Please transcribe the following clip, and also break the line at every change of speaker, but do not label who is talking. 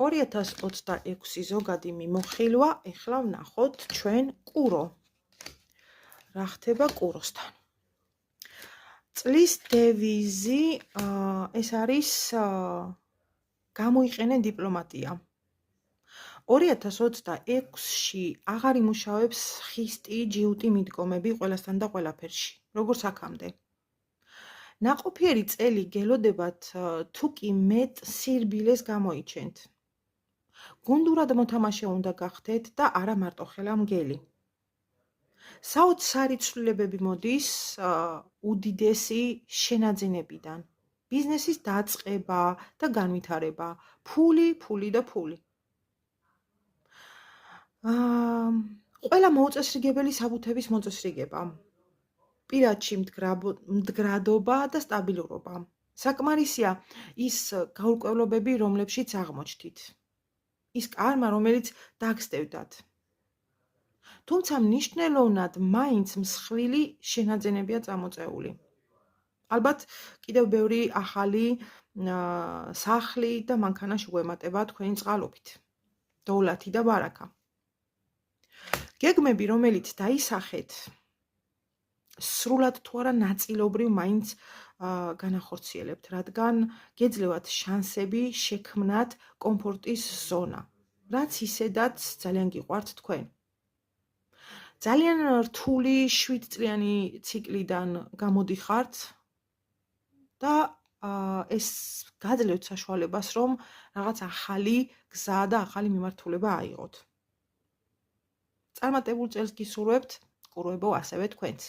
2026 ზოგადი მიმოხილვა, ეხლა ვნახოთ ჩვენ კურო. რა ხდება კუროსთან? წლის დევიზი ეს არის გამოიყენე დიპლომატია. 2026-ში აღარ იმუშავებს ხისტი, ჯიუტი მიდგომები ყველასთან და ყველაფერში, როგორც აქამდე. ნაყოფიერი წელი გელოდებათ თუ კი მეტ სირბილეს გამოიჩენთ. გუნდურად მოთამაშე უნდა გახდეთ და არა მარტო ხელამგელი. საოცარი ცვლილებები მოდის უდიდესი შენაძენებიდან. ბიზნესის დაწყება და განვითარება, ფული და ფული. ყველა მოუწესრიგებელი საბუთების მოწესრიგება. პირადში მდგრადობა და სტაბილურობა. საკმარისია ის გაურკვევლობები, რომლებშიც აღმოჩნდით. ის კარმა, რომელიც დაგსდევდათ. თუმცა მნიშვნელოვნად მაინც მსხვილი შენაძენებია წამოწეული. ალბათ კიდევ ბევრი ახალი სახლი და მანქანა შეგვემატება თქვენი წყალობით. დოვლათი და ბარაკა. გეგმები, რომელიც დაისახეთ, სრულად თუ არა ნაწილობრივ მაინც განახორციელებთ, რადგან გეძლევათ შანსები შექმნათ კომფორტის ზონა, რაც ისედაც ძალიან გიყვართ თქვენ. ძალიან რთული 7 წლიანი ციკლიდან გამოდიხართ და ეს გაძლევთ საშუალებას, რომ რაღაც ახალი გზა და ახალი მიმართულება აიღოთ. წარმატებულ წელს გისურვებთ, კუროებო ასევე თქვენც.